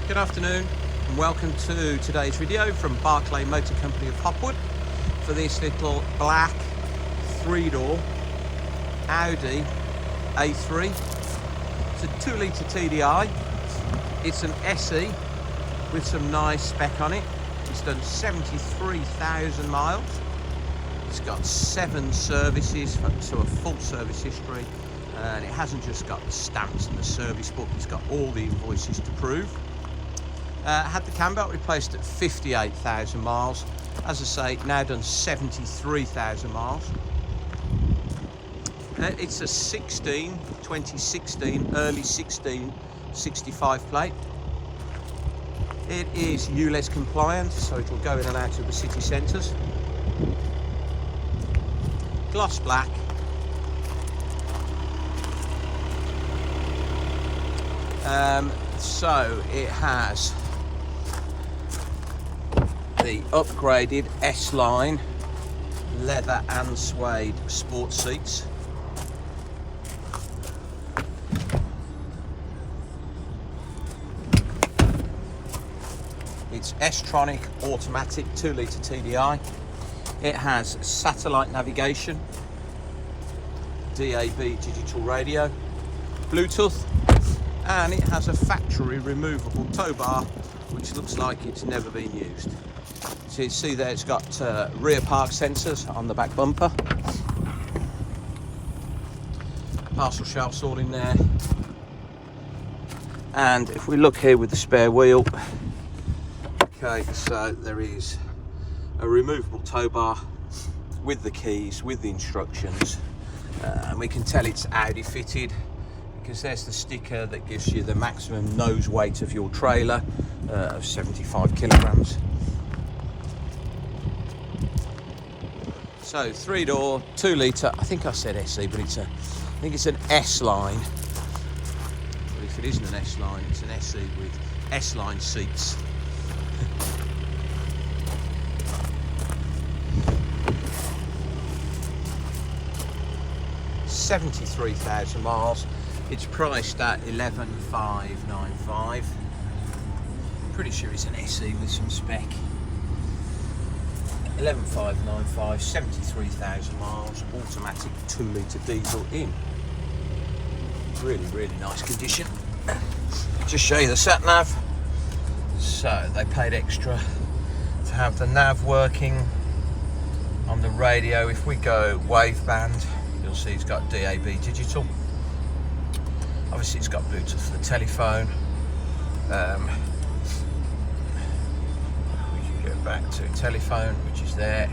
Good afternoon and welcome to today's video from Barclay Motor Company of Hopwood for this little black 3-door Audi A3. It's a 2-litre TDI. It's an SE with some nice spec on it. It's done 73,000 miles. It's got 7 services, so a full service history, and it hasn't just got the stamps and the service book, it's got all the invoices to prove. Had the cam belt replaced at 58,000 miles. As I say, now done 73,000 miles. It's a 2016, early 65 plate. It is Ulez compliant, so it'll go in and out of the city centres. Gloss black. So it has the upgraded S-line leather and suede sports seats. It's S-Tronic automatic 2-litre TDI. It has satellite navigation, DAB digital radio, Bluetooth, and it has a factory removable tow bar which looks like it's never been used. So you see there it's got rear park sensors on the back bumper, parcel shelves all in there, and if we look here with the spare wheel, okay, so there is a removable tow bar with the keys, with the instructions, and we can tell it's Audi fitted because there's the sticker that gives you the maximum nose weight of your trailer of 75 kilograms. So 3-door, 2-litre, I think I said SE, but I think it's an S-line. But if it isn't an S-line, it's an SE with S-line seats. $73,000 miles. It's priced at $11,595. Pretty sure it's an SE with some spec. 11,595, 73,000 miles, automatic 2-litre diesel in really nice condition. Just show you the sat nav. So they paid extra to have the nav working on the radio. If we go wave band, you'll see it's got DAB digital. Obviously it's got Bluetooth for the telephone. We can go back to telephone, which is there.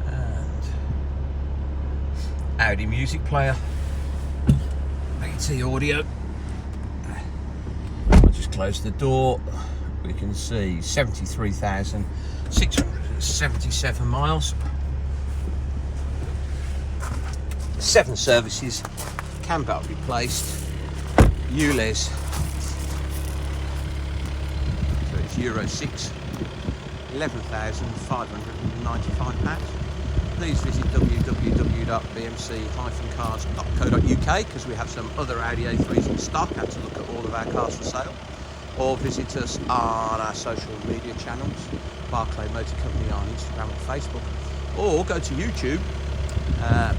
And Audi music player. AT audio. I'll just close the door. We can see 73,677 miles. 7 services, cam belt replaced, Ulez, so it's Euro 6, £11,595. Please visit www.bmc-cars.co.uk because we have some other Audi A3s in stock and to look at all of our cars for sale, or visit us on our social media channels, Barclay Motor Company on Instagram and Facebook, or go to YouTube,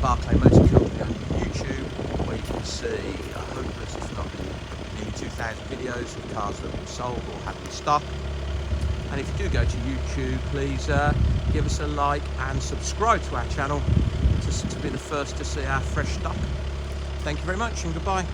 Barclay Motor Company on YouTube, where you can see hundreds, if not nearly 2,000 videos of cars that we've sold or have in stock. And if you do go to YouTube, please give us a like and subscribe to our channel to be the first to see our fresh stock. Thank you very much and goodbye.